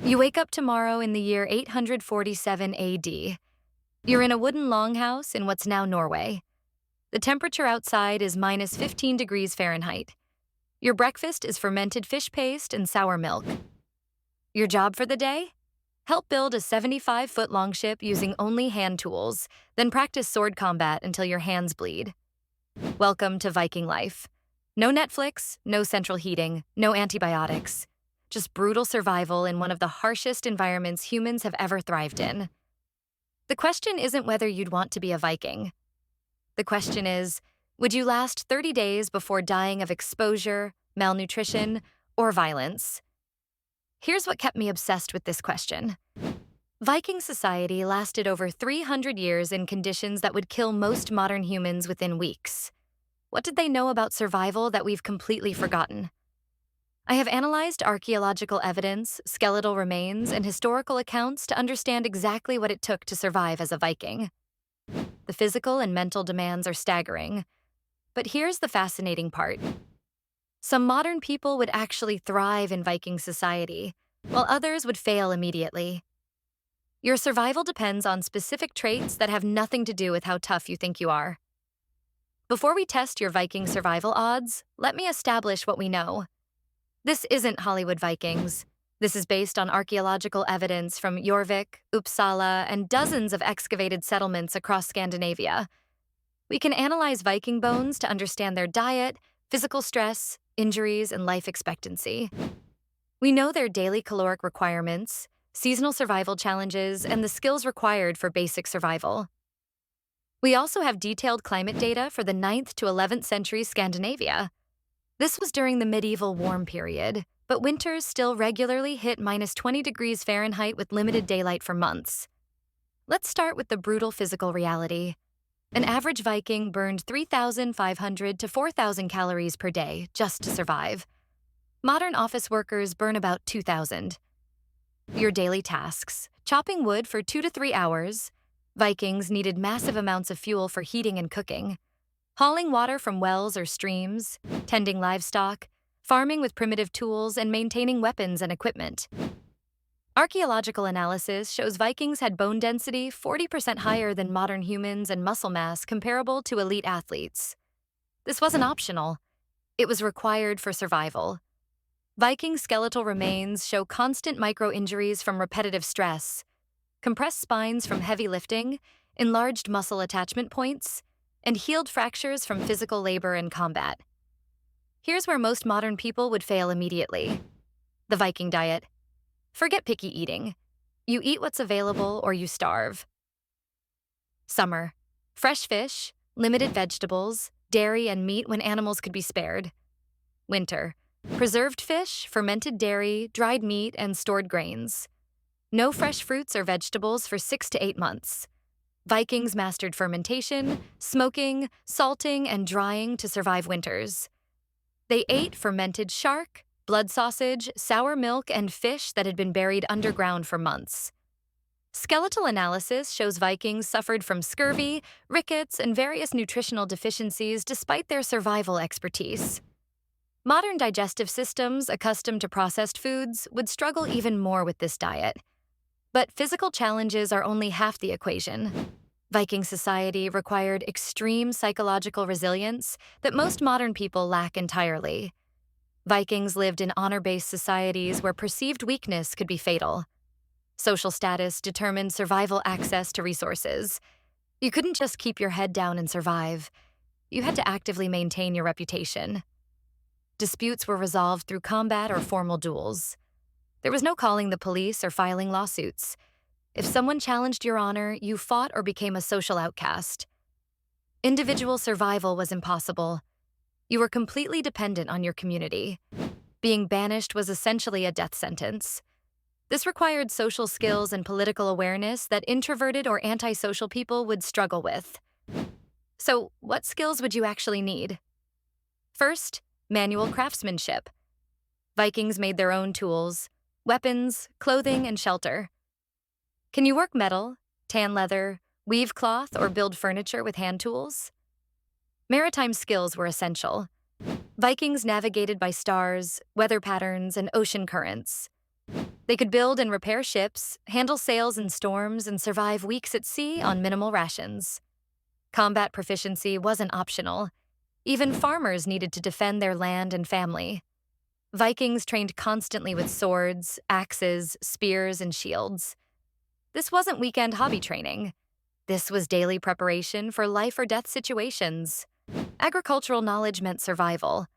You wake up tomorrow in the year 847 AD. You're in a wooden longhouse in what's now Norway. The temperature outside is minus 15 degrees Fahrenheit. Your breakfast is fermented fish paste and sour milk. Your job for the day? Help build a 75-foot longship using only hand tools, then practice sword combat until your hands bleed. Welcome to Viking life. No Netflix, no central heating, no antibiotics. Just brutal survival in one of the harshest environments humans have ever thrived in. The question isn't whether you'd want to be a Viking. The question is, would you last 30 days before dying of exposure, malnutrition, or violence? Here's what kept me obsessed with this question. Viking society lasted over 300 years in conditions that would kill most modern humans within weeks. What did they know about survival that we've completely forgotten? I have analyzed archaeological evidence, skeletal remains, and historical accounts to understand exactly what it took to survive as a Viking. The physical and mental demands are staggering. But here's the fascinating part. Some modern people would actually thrive in Viking society, while others would fail immediately. Your survival depends on specific traits that have nothing to do with how tough you think you are. Before we test your Viking survival odds, let me establish what we know. This isn't Hollywood Vikings. This is based on archaeological evidence from Jorvik, Uppsala, and dozens of excavated settlements across Scandinavia. We can analyze Viking bones to understand their diet, physical stress, injuries, and life expectancy. We know their daily caloric requirements, seasonal survival challenges, and the skills required for basic survival. We also have detailed climate data for the 9th to 11th century Scandinavia. This was during the medieval warm period, but winters still regularly hit minus 20 degrees Fahrenheit with limited daylight for months. Let's start with the brutal physical reality. An average Viking burned 3,500 to 4,000 calories per day just to survive. Modern office workers burn about 2,000. Your daily tasks: chopping wood for 2 to 3 hours. Vikings needed massive amounts of fuel for heating and cooking. Hauling water from wells or streams, tending livestock, farming with primitive tools, and maintaining weapons and equipment. Archaeological analysis shows Vikings had bone density 40% higher than modern humans and muscle mass comparable to elite athletes. This wasn't optional. It was required for survival. Viking skeletal remains show constant micro-injuries from repetitive stress, compressed spines from heavy lifting, enlarged muscle attachment points, and healed fractures from physical labor and combat. Here's where most modern people would fail immediately. The Viking diet. Forget picky eating. You eat what's available or you starve. Summer. Fresh fish, limited vegetables, dairy and meat when animals could be spared. Winter. Preserved fish, fermented dairy, dried meat, and stored grains. No fresh fruits or vegetables for 6 to 8 months. Vikings mastered fermentation, smoking, salting, and drying to survive winters. They ate fermented shark, blood sausage, sour milk, and fish that had been buried underground for months. Skeletal analysis shows Vikings suffered from scurvy, rickets, and various nutritional deficiencies despite their survival expertise. Modern digestive systems accustomed to processed foods would struggle even more with this diet. But physical challenges are only half the equation. Viking society required extreme psychological resilience that most modern people lack entirely. Vikings lived in honor-based societies where perceived weakness could be fatal. Social status determined survival access to resources. You couldn't just keep your head down and survive. You had to actively maintain your reputation. Disputes were resolved through combat or formal duels. There was no calling the police or filing lawsuits. If someone challenged your honor, you fought or became a social outcast. Individual survival was impossible. You were completely dependent on your community. Being banished was essentially a death sentence. This required social skills and political awareness that introverted or antisocial people would struggle with. So, what skills would you actually need? First, manual craftsmanship. Vikings made their own tools, weapons, clothing, and shelter. Can you work metal, tan leather, weave cloth, or build furniture with hand tools? Maritime skills were essential. Vikings navigated by stars, weather patterns, and ocean currents. They could build and repair ships, handle sails in storms, and survive weeks at sea on minimal rations. Combat proficiency wasn't optional. Even farmers needed to defend their land and family. Vikings trained constantly with swords, axes, spears, and shields. This wasn't weekend hobby training. This was daily preparation for life or death situations. Agricultural knowledge meant survival.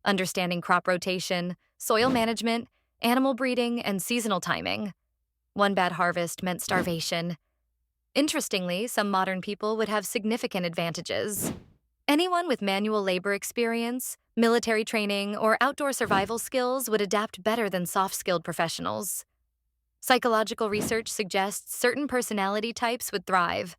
Understanding crop rotation, soil management, animal breeding, and seasonal timing. One bad harvest meant starvation. Interestingly, some modern people would have significant advantages. Anyone with manual labor experience, military training, or outdoor survival skills would adapt better than soft-skilled professionals. Psychological research suggests certain personality types would thrive.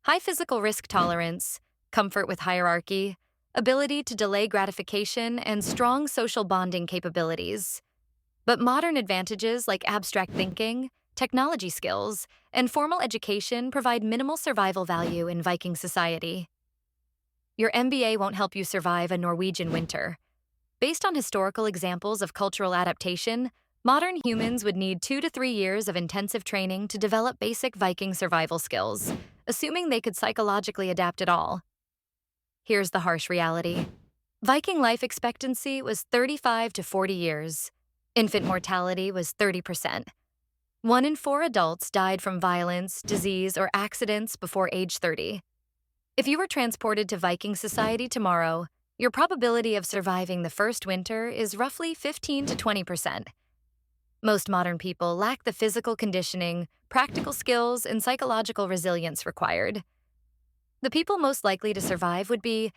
High physical risk tolerance, comfort with hierarchy, ability to delay gratification, and strong social bonding capabilities. But modern advantages like abstract thinking, technology skills, and formal education provide minimal survival value in Viking society. Your MBA won't help you survive a Norwegian winter. Based on historical examples of cultural adaptation, modern humans would need 2 to 3 years of intensive training to develop basic Viking survival skills, assuming they could psychologically adapt at all. Here's the harsh reality. Viking life expectancy was 35 to 40 years. Infant mortality was 30%. 1 in 4 adults died from violence, disease, or accidents before age 30. If you were transported to Viking society tomorrow, your probability of surviving the first winter is roughly 15 to 20%. Most modern people lack the physical conditioning, practical skills, and psychological resilience required. The people most likely to survive would be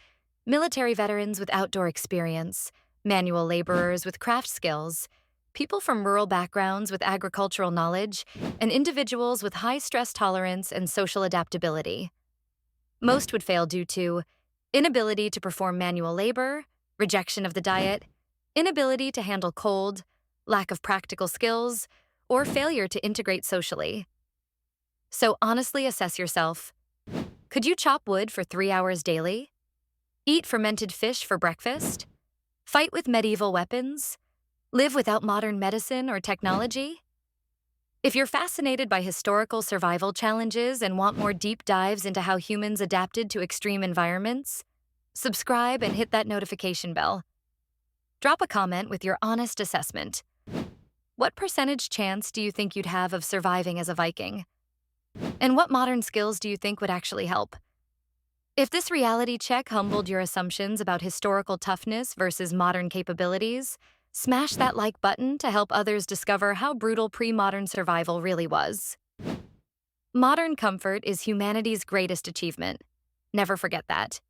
military veterans with outdoor experience, manual laborers with craft skills, people from rural backgrounds with agricultural knowledge, and individuals with high stress tolerance and social adaptability. Most would fail due to inability to perform manual labor, rejection of the diet, inability to handle cold, lack of practical skills, or failure to integrate socially. So honestly assess yourself. Could you chop wood for 3 hours daily? Eat fermented fish for breakfast? Fight with medieval weapons? Live without modern medicine or technology? If you're fascinated by historical survival challenges and want more deep dives into how humans adapted to extreme environments, subscribe and hit that notification bell. Drop a comment with your honest assessment. What percentage chance do you think you'd have of surviving as a Viking? And what modern skills do you think would actually help? If this reality check humbled your assumptions about historical toughness versus modern capabilities, smash that like button to help others discover how brutal pre-modern survival really was. Modern comfort is humanity's greatest achievement. Never forget that.